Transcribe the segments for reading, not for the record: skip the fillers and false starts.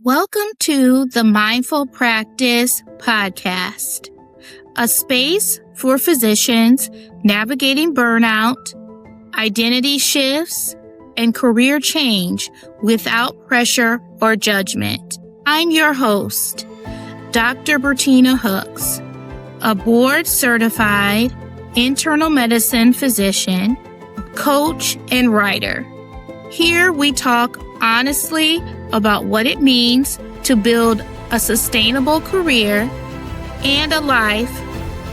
Welcome to the Mindful Practice Podcast, a space for physicians navigating burnout, identity shifts, and career change without pressure or judgment. I'm your host, Dr. Bertina Hooks, a board-certified internal medicine physician, coach, and writer. Here we talk honestly about what it means to build a sustainable career and a life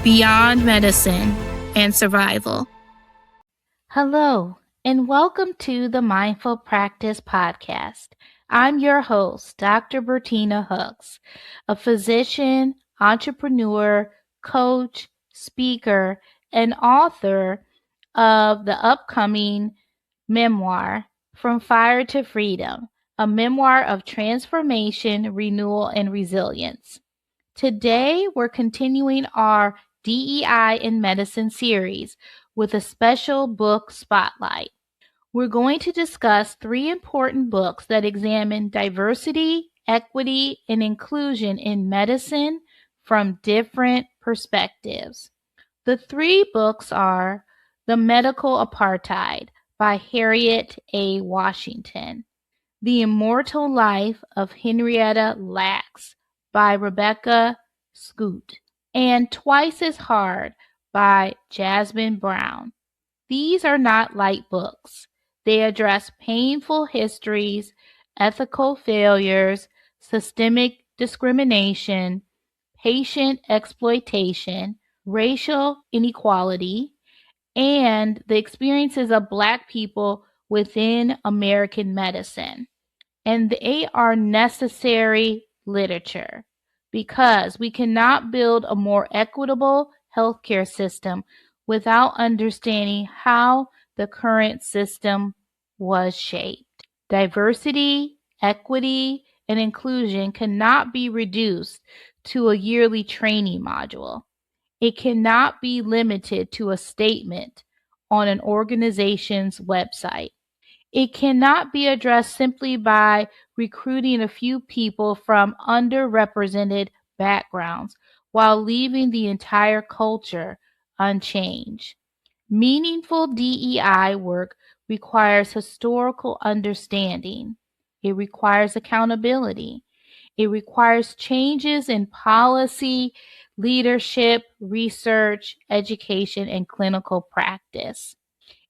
beyond medicine and survival. Hello, and welcome to the Mindful Practice Podcast. I'm your host, Dr. Bertina Hooks, a physician, entrepreneur, coach, speaker, and author of the upcoming memoir, From Fire to Freedom, a memoir of transformation, renewal, and resilience. Today, we're continuing our DEI in Medicine series with a special book spotlight. We're going to discuss 3 important books that examine diversity, equity, and inclusion in medicine from different perspectives. The 3 books are The Medical Apartheid by Harriet A. Washington, The Immortal Life of Henrietta by Rebecca Skloot, and Twice as Hard by Jasmine Brown. These are not light books. They address painful histories, ethical failures, systemic discrimination, patient exploitation, racial inequality, and the experiences of Black people within American medicine. And they are necessary literature because we cannot build a more equitable healthcare system without understanding how the current system was shaped. Diversity, equity, and inclusion cannot be reduced to a yearly training module. It cannot be limited to a statement on an organization's website. It cannot be addressed simply by recruiting a few people from underrepresented backgrounds while leaving the entire culture unchanged. Meaningful DEI work requires historical understanding. It requires accountability. It requires changes in policy, leadership, research, education, and clinical practice.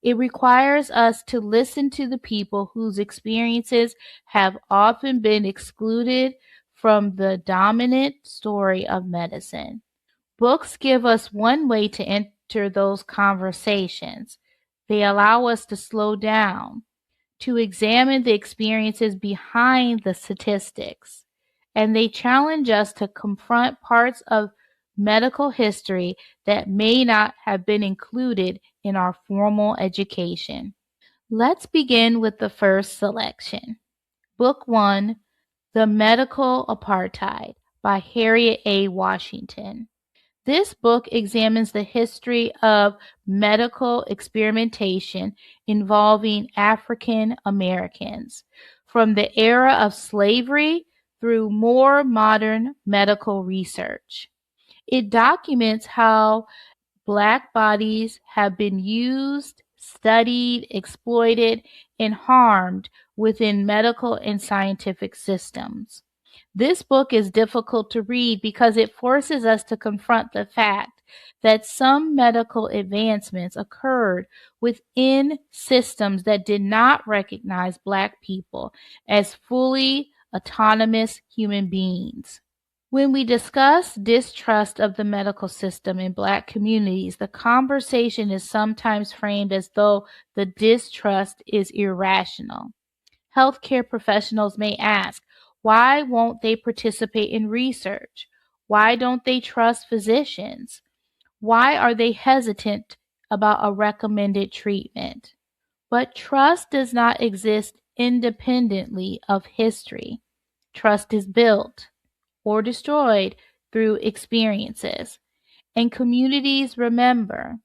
It requires us to listen to the people whose experiences have often been excluded from the dominant story of medicine. Books give us one way to enter those conversations. They allow us to slow down, to examine the experiences behind the statistics, and they challenge us to confront parts of medical history that may not have been included in our formal education. Let's begin with the first selection. Book 1, The Medical Apartheid by Harriet A. Washington. This book examines the history of medical experimentation involving African Americans, from the era of slavery through more modern medical research. It documents how Black bodies have been used, studied, exploited, and harmed within medical and scientific systems. This book is difficult to read because it forces us to confront the fact that some medical advancements occurred within systems that did not recognize Black people as fully autonomous human beings. When we discuss distrust of the medical system in Black communities, the conversation is sometimes framed as though the distrust is irrational. Healthcare professionals may ask, why won't they participate in research? Why don't they trust physicians? Why are they hesitant about a recommended treatment? But trust does not exist independently of history. Trust is built or destroyed through experiences. And communities remember.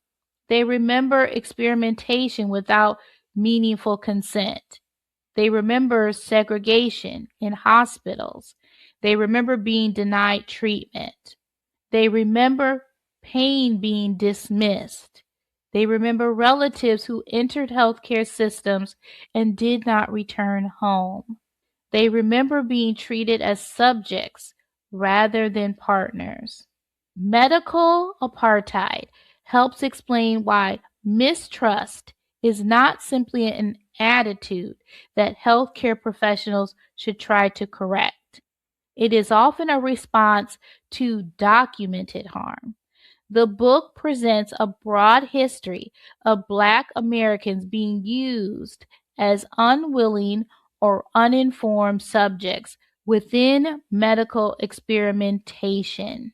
They remember experimentation without meaningful consent. They remember segregation in hospitals. They remember being denied treatment. They remember pain being dismissed. They remember relatives who entered healthcare systems and did not return home. They remember being treated as subjects rather than partners. Medical Apartheid helps explain why mistrust is not simply an attitude that healthcare professionals should try to correct. It is often a response to documented harm. The book presents a broad history of Black Americans being used as unwilling or uninformed subjects within medical experimentation.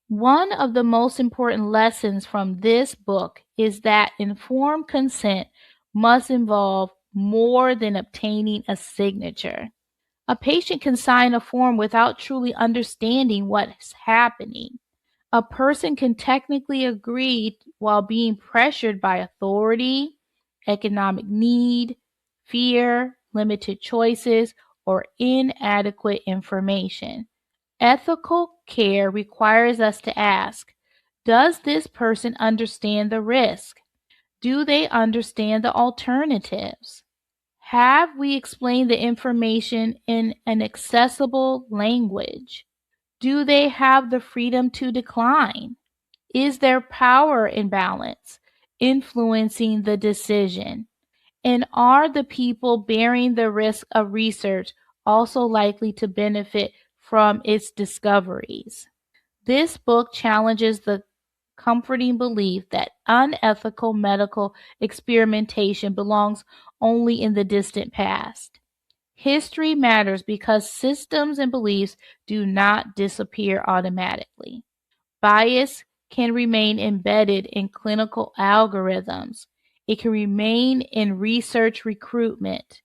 One of the most important lessons from this book is that informed consent must involve more than obtaining a signature. A patient can sign a form without truly understanding what's happening. A person can technically agree while being pressured by authority, economic need, fear, limited choices, or inadequate information. Ethical care requires us to ask, does this person understand the risk? Do they understand the alternatives? Have we explained the information in an accessible language? Do they have the freedom to decline? Is there power imbalance influencing the decision? And are the people bearing the risk of research also likely to benefit from its discoveries? This book challenges the comforting belief that unethical medical experimentation belongs only in the distant past. History matters because systems and beliefs do not disappear automatically. Bias can remain embedded in clinical algorithms. It can remain in research recruitment.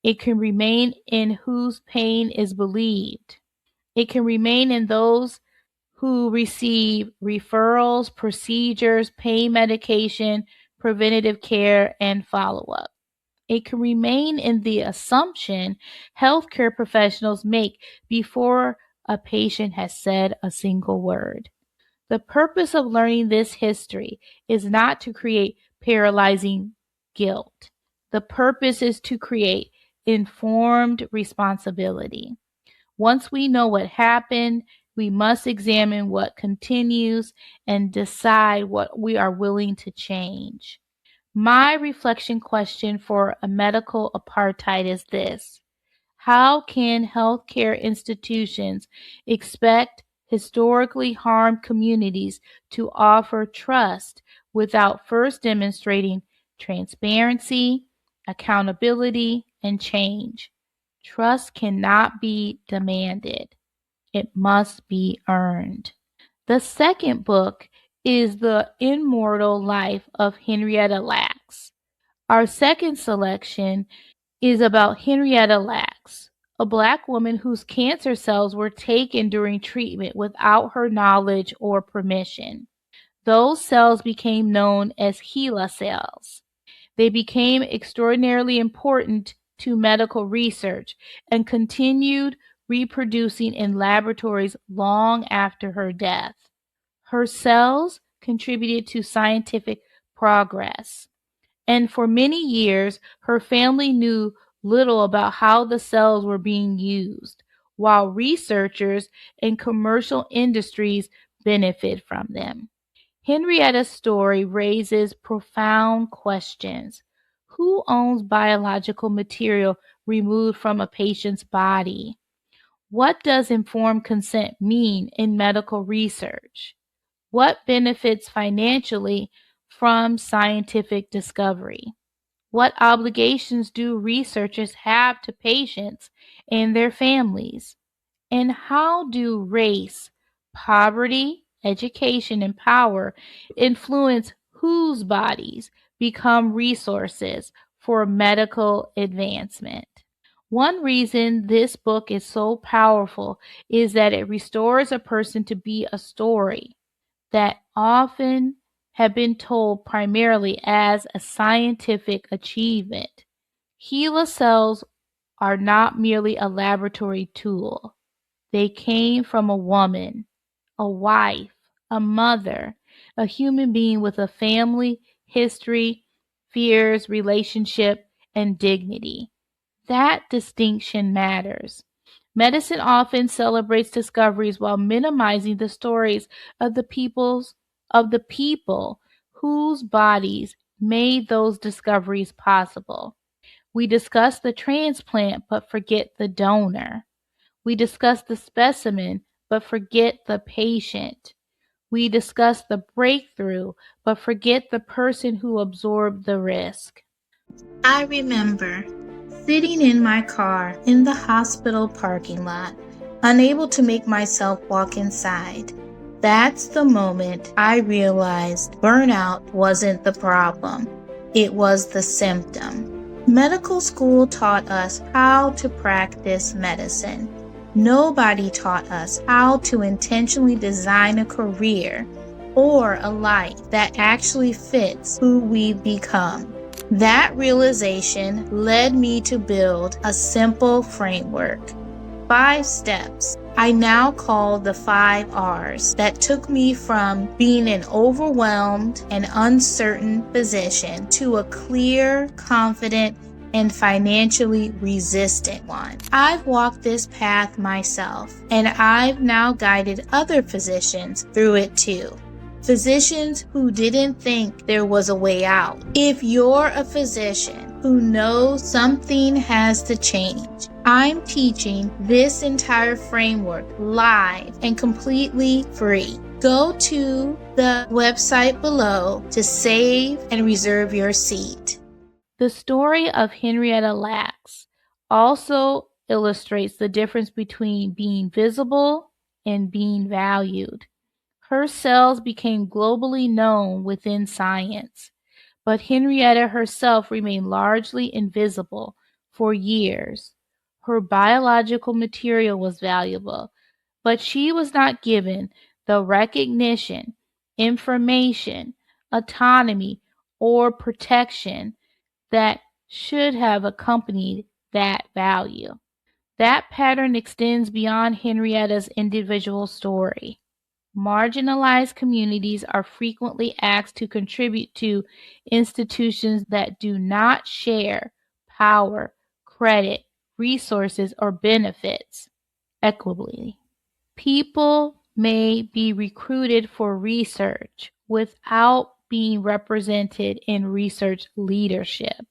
It can remain in whose pain is believed. It can remain in those who receive referrals, procedures, pain medication, preventative care, and follow-up. It can remain in the assumption healthcare professionals make before a patient has said a single word. The purpose of learning this history is not to create paralyzing guilt. The purpose is to create informed responsibility. Once we know what happened, we must examine what continues and decide what we are willing to change. My reflection question for a medical apartheid is this: how can healthcare institutions expect historically harmed communities to offer trust without first demonstrating transparency, accountability, and change? Trust cannot be demanded. It must be earned. The second book is The Immortal Life of Henrietta Lacks. Our second selection is about Henrietta Lacks, a Black woman whose cancer cells were taken during treatment without her knowledge or permission. Those cells became known as HeLa cells. They became extraordinarily important to medical research and continued reproducing in laboratories long after her death. Her cells contributed to scientific progress, and for many years, her family knew little about how the cells were being used, while researchers and commercial industries benefit from them. Henrietta's story raises profound questions. Who owns biological material removed from a patient's body? What does informed consent mean in medical research? What benefits financially from scientific discovery? What obligations do researchers have to patients and their families? And how do race, poverty, education, and power influence whose bodies become resources for medical advancement? One reason this book is so powerful is that it restores a person to be a story that often have been told primarily as a scientific achievement. HeLa cells are not merely a laboratory tool. They came from a woman, a wife, a mother, a human being with a family, history, fears, relationship, and dignity. That distinction matters. Medicine often celebrates discoveries while minimizing the stories of the people whose bodies made those discoveries possible. We discuss the transplant but forget the donor. We discuss the specimen but forget the patient. We discuss the breakthrough but forget the person who absorbed the risk. I remember sitting in my car in the hospital parking lot, unable to make myself walk inside. That's the moment I realized burnout wasn't the problem. It was the symptom. Medical school taught us how to practice medicine. Nobody taught us how to intentionally design a career or a life that actually fits who we've become. That realization led me to build a simple framework. 5 steps I now call the 5 R's that took me from being an overwhelmed and uncertain physician to a clear, confident, and financially resistant one. I've walked this path myself, and I've now guided other physicians through it too. Physicians who didn't think there was a way out. If you're a physician who knows something has to change, I'm teaching this entire framework live and completely free. Go to the website below to save and reserve your seat. The story of Henrietta Lacks also illustrates the difference between being visible and being valued. Her cells became globally known within science, but Henrietta herself remained largely invisible for years. Her biological material was valuable, but she was not given the recognition, information, autonomy, or protection that should have accompanied that value. That pattern extends beyond Henrietta's individual story. Marginalized communities are frequently asked to contribute to institutions that do not share power, credit, resources, or benefits equitably. People may be recruited for research without being represented in research leadership.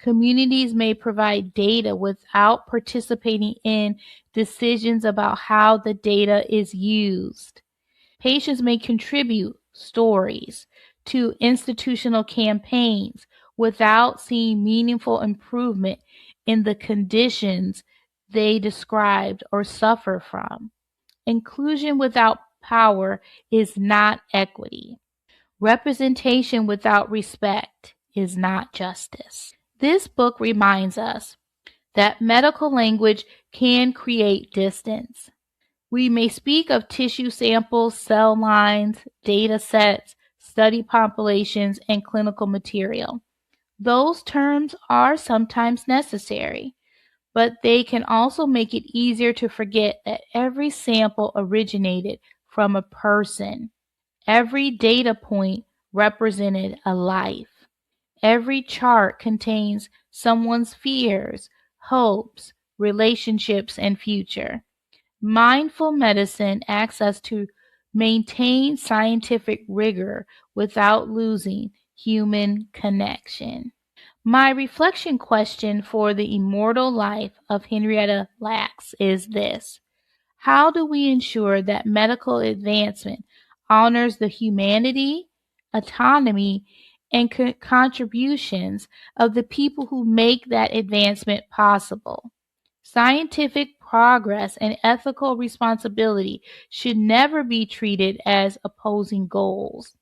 Communities may provide data without participating in decisions about how the data is used. Patients may contribute stories to institutional campaigns without seeing meaningful improvement in the conditions they described or suffer from. Inclusion without power is not equity. Representation without respect is not justice. This book reminds us that medical language can create distance. We may speak of tissue samples, cell lines, data sets, study populations, and clinical material. Those terms are sometimes necessary, but they can also make it easier to forget that every sample originated from a person. Every data point represented a life. Every chart contains someone's fears, hopes, relationships, and future. Mindful medicine asks us to maintain scientific rigor without losing human connection. My reflection question for the immortal life of Henrietta Lacks is this: how do we ensure that medical advancement honors the humanity, autonomy, and contributions of the people who make that advancement possible? Scientific progress and ethical responsibility should never be treated as opposing goals.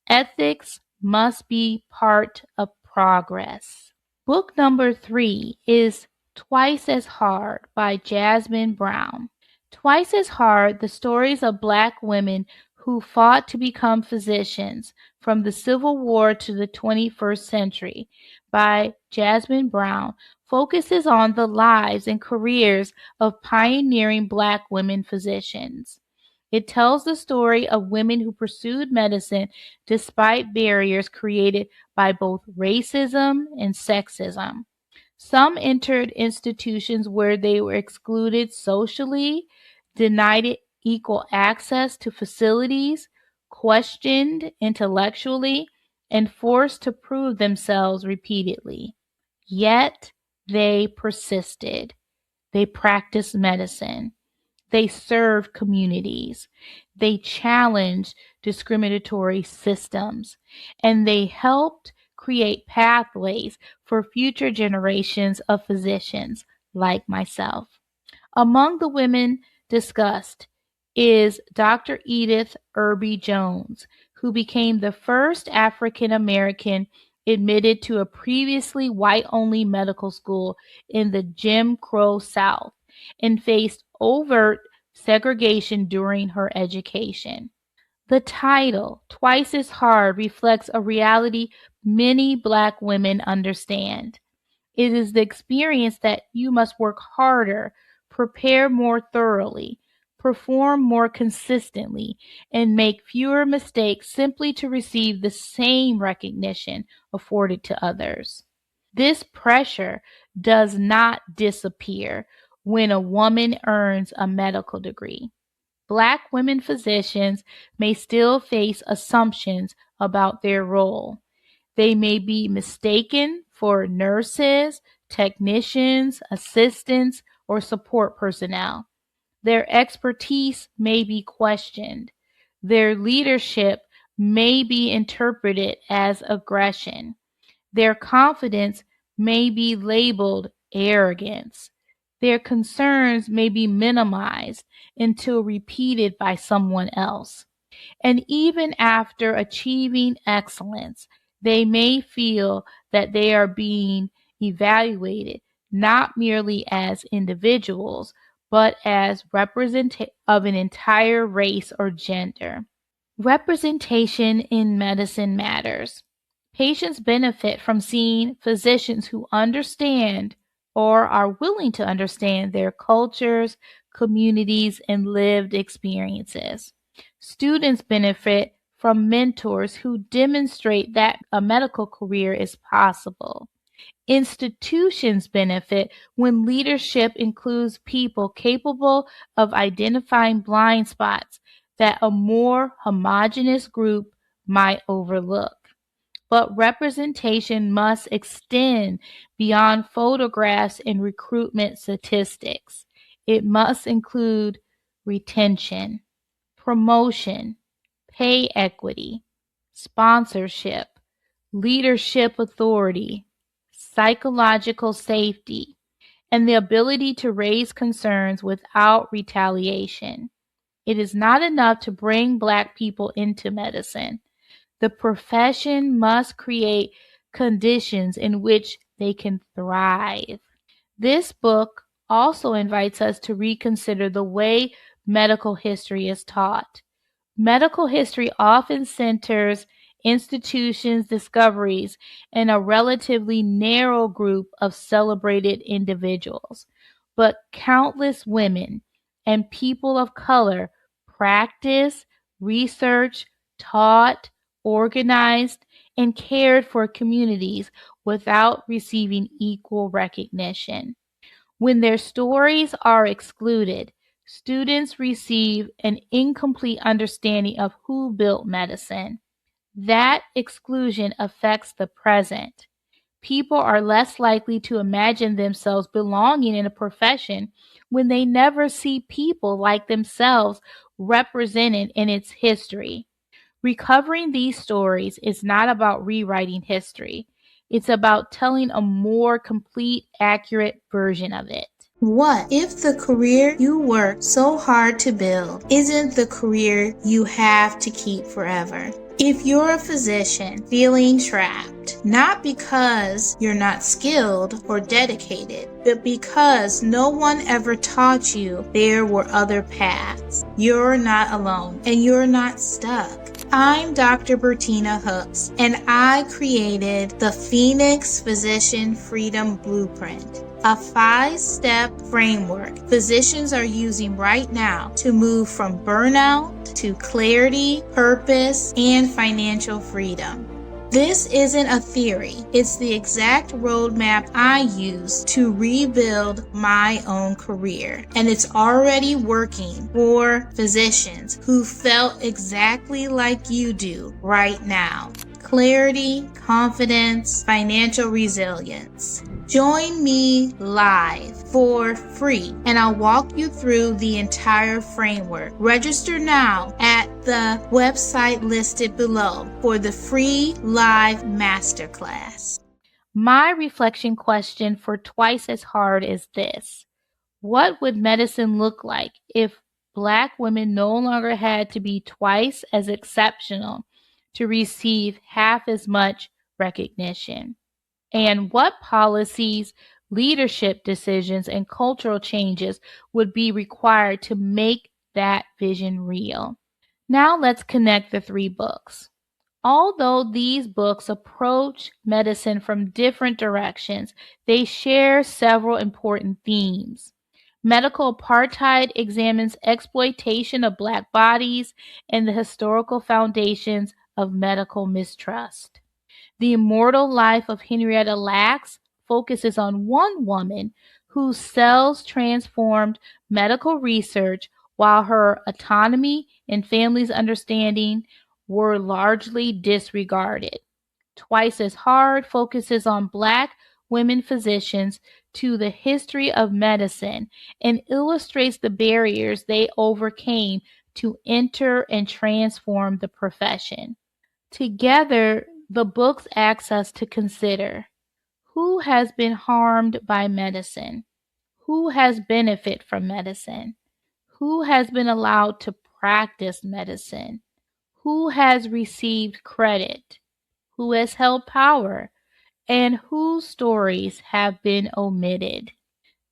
Ethics must be part of progress. Book number 3 is Twice as Hard by Jasmine Brown. Twice as Hard: The Stories of Black Women who fought to become physicians from the Civil War to the 21st century by Jasmine Brown focuses on the lives and careers of pioneering Black women physicians. It tells the story of women who pursued medicine despite barriers created by both racism and sexism. Some entered institutions where they were excluded socially, denied equal access to facilities, questioned intellectually, and forced to prove themselves repeatedly. Yet they persisted. They practiced medicine. They served communities. They challenged discriminatory systems. And they helped create pathways for future generations of physicians like myself. Among the women discussed is Dr. Edith Irby Jones, who became the first African American admitted to a previously white-only medical school in the Jim Crow South and faced overt segregation during her education. The title, Twice as Hard, reflects a reality many Black women understand. It is the experience that you must work harder, prepare more thoroughly, perform more consistently, and make fewer mistakes simply to receive the same recognition afforded to others. This pressure does not disappear when a woman earns a medical degree. Black women physicians may still face assumptions about their role. They may be mistaken for nurses, technicians, assistants, or support personnel. Their expertise may be questioned. Their leadership may be interpreted as aggression. Their confidence may be labeled arrogance. Their concerns may be minimized until repeated by someone else. And even after achieving excellence, they may feel that they are being evaluated not merely as individuals, but as representative of an entire race or gender. Representation in medicine matters. Patients benefit from seeing physicians who understand or are willing to understand their cultures, communities, and lived experiences. Students benefit from mentors who demonstrate that a medical career is possible. Institutions benefit when leadership includes people capable of identifying blind spots that a more homogeneous group might overlook. But representation must extend beyond photographs and recruitment statistics. It must include retention, promotion, pay equity, sponsorship, leadership authority, psychological safety, and the ability to raise concerns without retaliation. It is not enough to bring Black people into medicine. The profession must create conditions in which they can thrive. This book also invites us to reconsider the way medical history is taught. Medical history often centers institutions' discoveries in a relatively narrow group of celebrated individuals, but countless women and people of color practiced, researched, taught, organized, and cared for communities without receiving equal recognition. When their stories are excluded, students receive an incomplete understanding of who built medicine. That exclusion affects the present. People are less likely to imagine themselves belonging in a profession when they never see people like themselves represented in its history. Recovering these stories is not about rewriting history. It's about telling a more complete, accurate version of it. What if the career you worked so hard to build isn't the career you have to keep forever? If you're a physician feeling trapped, not because you're not skilled or dedicated, but because no one ever taught you there were other paths, You're not alone, and you're not stuck. I'm Dr. Bertina Hooks, and I created the Phoenix Physician Freedom Blueprint, a 5-step framework physicians are using right now to move from burnout to clarity, purpose, and financial freedom. This isn't a theory. It's the exact roadmap I use to rebuild my own career. And it's already working for physicians who felt exactly like you do right now. Clarity, confidence, financial resilience. Join me live for free, and I'll walk you through the entire framework. Register now at the website listed below for the free live masterclass. My reflection question for Twice as Hard is this: what would medicine look like if Black women no longer had to be twice as exceptional to receive half as much recognition? And what policies, leadership decisions, and cultural changes would be required to make that vision real? Now let's connect the 3 books. Although these books approach medicine from different directions, they share several important themes. Medical Apartheid examines exploitation of Black bodies and the historical foundations of medical mistrust. The Immortal Life of Henrietta Lacks focuses on one woman whose cells transformed medical research while her autonomy and family's understanding were largely disregarded. Twice as Hard focuses on Black women physicians to the history of medicine and illustrates the barriers they overcame to enter and transform the profession. Together, the books ask us to consider: who has been harmed by medicine? Who has benefited from medicine? Who has been allowed to practice medicine? Who has received credit? Who has held power? And whose stories have been omitted?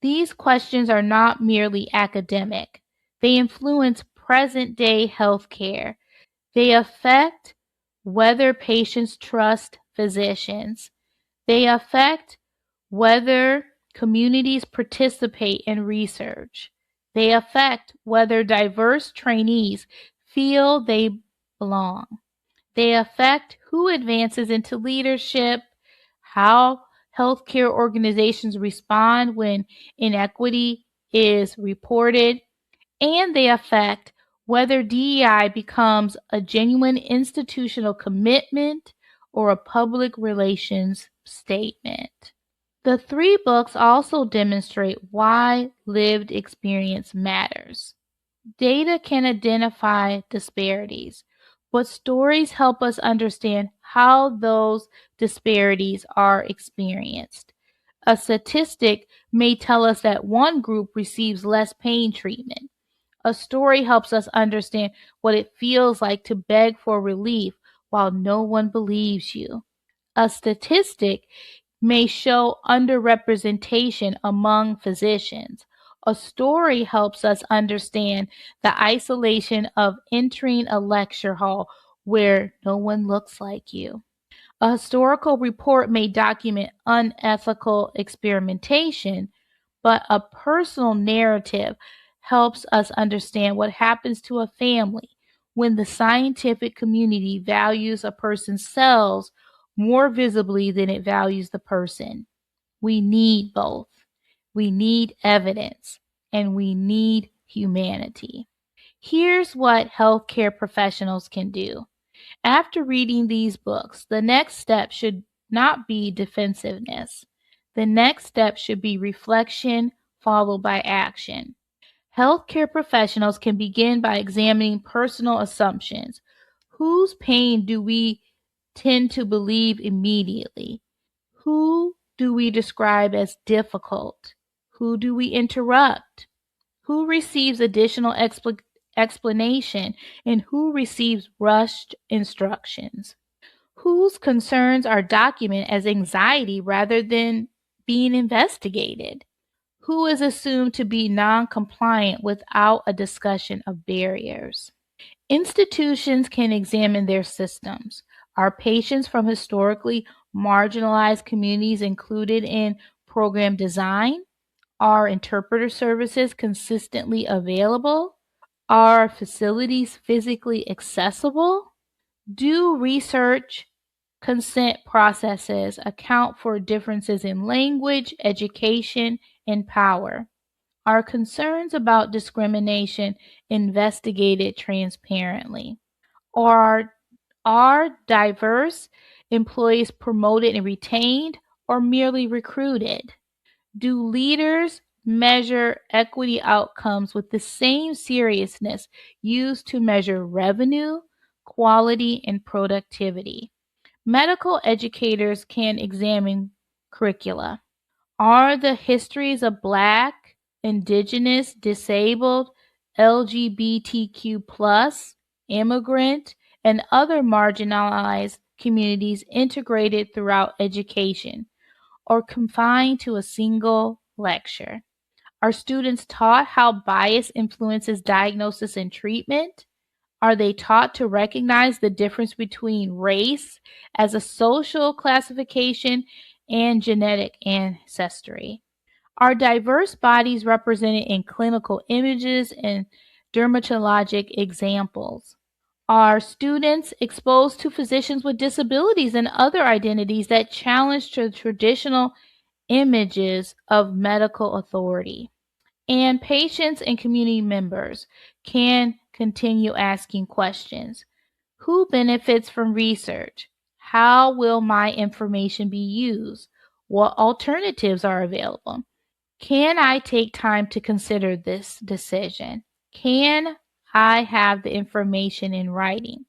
These questions are not merely academic. They influence present-day healthcare. They affect whether patients trust physicians. They affect whether communities participate in research. They affect whether diverse trainees feel they belong. They affect who advances into leadership, how healthcare organizations respond when inequity is reported, and they affect whether DEI becomes a genuine institutional commitment or a public relations statement. The 3 books also demonstrate why lived experience matters. Data can identify disparities, but stories help us understand how those disparities are experienced. A statistic may tell us that one group receives less pain treatment. A story helps us understand what it feels like to beg for relief while no one believes you. A statistic may show underrepresentation among physicians. A story helps us understand the isolation of entering a lecture hall where no one looks like you. A historical report may document unethical experimentation, but a personal narrative helps us understand what happens to a family when the scientific community values a person's cells more visibly than it values the person. We need both. We need evidence, and we need humanity. Here's what healthcare professionals can do. After reading these books, the next step should not be defensiveness. The next step should be reflection followed by action. Healthcare professionals can begin by examining personal assumptions. Whose pain do we tend to believe immediately? Who do we describe as difficult? Who do we interrupt? Who receives additional explanation, and who receives rushed instructions? Whose concerns are documented as anxiety rather than being investigated? who is assumed to be non-compliant without a discussion of barriers. Institutions can examine their systems. Are patients from historically marginalized communities included in program design? Are interpreter services consistently available? Are facilities physically accessible? Do research consent processes account for differences in language, education, and power? Are concerns about discrimination investigated transparently? Or are diverse employees promoted and retained or merely recruited? Do leaders measure equity outcomes with the same seriousness used to measure revenue, quality, and productivity? Medical educators can examine curricula. Are the histories of Black, Indigenous, disabled, LGBTQ+, immigrant, and other marginalized communities integrated throughout education, or confined to a single lecture? Are students taught how bias influences diagnosis and treatment? Are they taught to recognize the difference between race as a social classification and genetic ancestry? Are diverse bodies represented in clinical images and dermatologic examples? Are students exposed to physicians with disabilities and other identities that challenge the traditional images of medical authority? And patients and community members can continue asking questions. Who benefits from research? How will my information be used? What alternatives are available? Can I take time to consider this decision? Can I have the information in writing?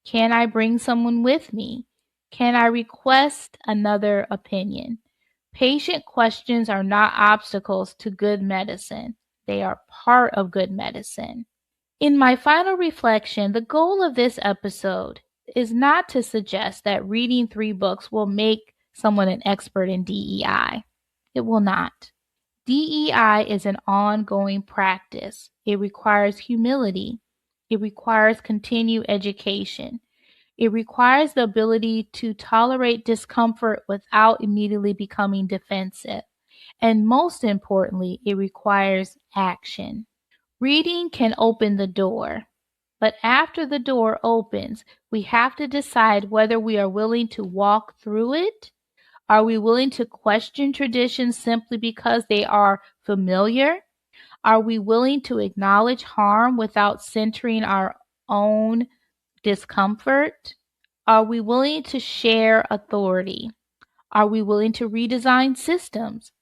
Can I bring someone with me? Can I request another opinion? Patient questions are not obstacles to good medicine. They are part of good medicine. In my final reflection, the goal of this episode is not to suggest that reading 3 books will make someone an expert in DEI. It will not. DEI is an ongoing practice. It requires humility. It requires continued education. It requires the ability to tolerate discomfort without immediately becoming defensive. And most importantly, it requires action. Reading can open the door, but after the door opens, we have to decide whether we are willing to walk through it. Are we willing to question traditions simply because they are familiar? Are we willing to acknowledge harm without centering our own discomfort? Are we willing to share authority? Are we willing to redesign systems?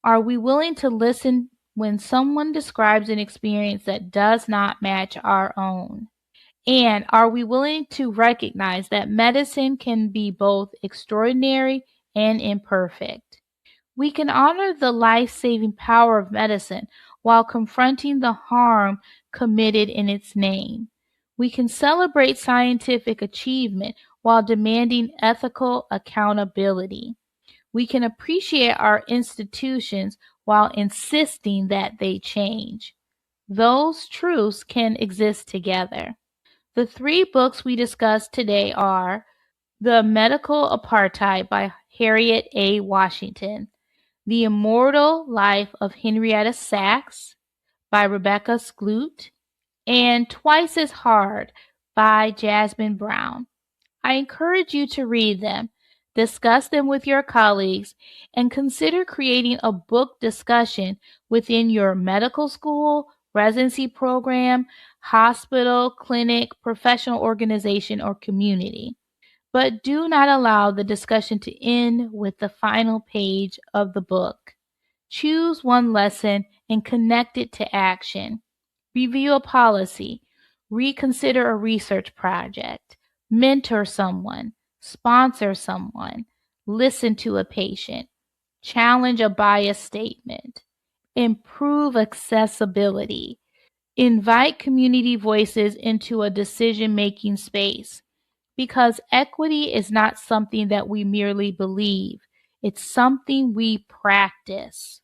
Are we willing to listen when someone describes an experience that does not match our own? And are we willing to recognize that medicine can be both extraordinary and imperfect? We can honor the life-saving power of medicine while confronting the harm committed in its name. We can celebrate scientific achievement while demanding ethical accountability. We can appreciate our institutions while insisting that they change. Those truths can exist together. The 3 books we discussed today are The Medical Apartheid by Harriet A. Washington, The Immortal Life of Henrietta Sacks by Rebecca Skloot, and Twice as Hard by Jasmine Brown. I encourage you to read them, discuss them with your colleagues, and consider creating a book discussion within your medical school, residency program, hospital, clinic, professional organization, or community. But do not allow the discussion to end with the final page of the book. Choose one lesson and connect it to action. Review a policy. Reconsider a research project. Mentor someone. Sponsor someone. Listen to a patient. Challenge a bias statement. Improve accessibility. Invite community voices into a decision-making space. Because equity is not something that we merely believe. It's something we practice.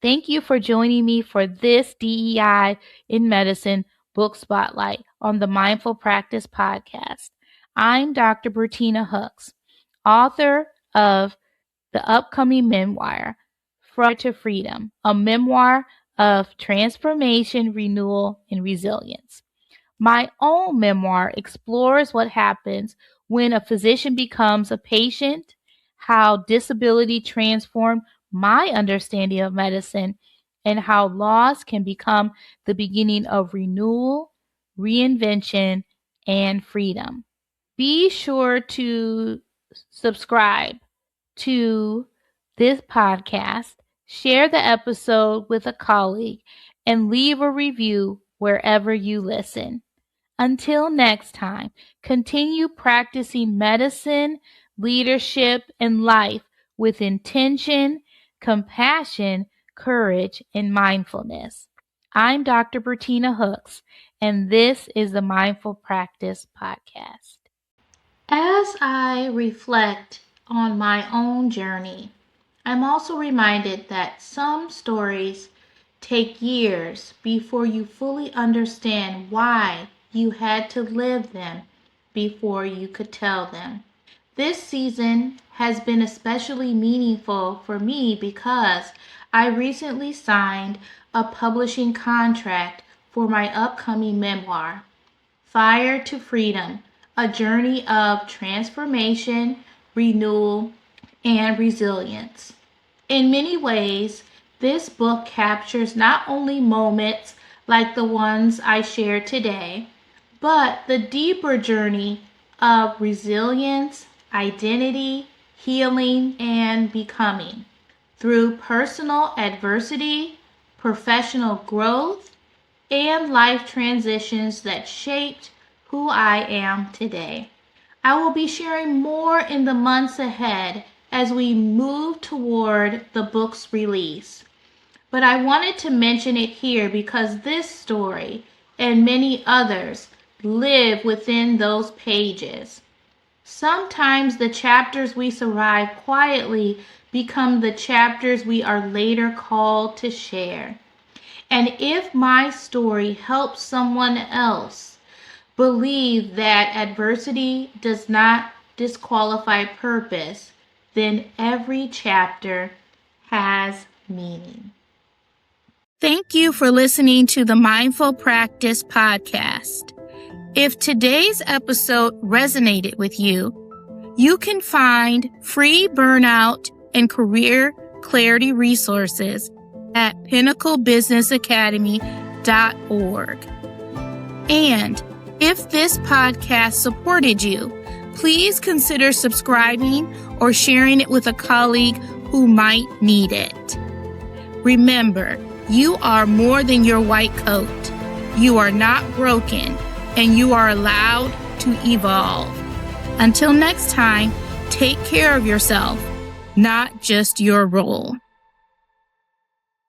Thank you for joining me for this DEI in Medicine Book Spotlight on the Mindful Practice Podcast. I'm Dr. Bertina Hooks, author of the upcoming memoir, From to Freedom, a memoir of transformation, renewal, and resilience. My own memoir explores what happens when a physician becomes a patient, how disability transformed my understanding of medicine, and how loss can become the beginning of renewal, reinvention, and freedom. Be sure to subscribe to this podcast, share the episode with a colleague, and leave a review wherever you listen. Until next time, continue practicing medicine, leadership, and life with intention, compassion, courage, and mindfulness. I'm Dr. Bertina Hooks, and this is the Mindful Practice Podcast. As I reflect on my own journey, I'm also reminded that some stories take years before you fully understand why you had to live them before you could tell them. This season has been especially meaningful for me because I recently signed a publishing contract for my upcoming memoir, Fire to Freedom, a journey of transformation, renewal, and resilience. In many ways, this book captures not only moments like the ones I shared today, but the deeper journey of resilience, identity, healing, and becoming through personal adversity, professional growth, and life transitions that shaped who I am today. I will be sharing more in the months ahead as we move toward the book's release. But I wanted to mention it here because this story and many others live within those pages. Sometimes the chapters we survive quietly become the chapters we are later called to share. And if my story helps someone else believe that adversity does not disqualify purpose, then every chapter has meaning. Thank you for listening to the Mindful Practice Podcast. If today's episode resonated with you, you can find free burnout and career clarity resources at pinnaclebusinessacademy.org. And if this podcast supported you, please consider subscribing or sharing it with a colleague who might need it. Remember, you are more than your white coat. You are not broken, and you are allowed to evolve. Until next time, take care of yourself, not just your role.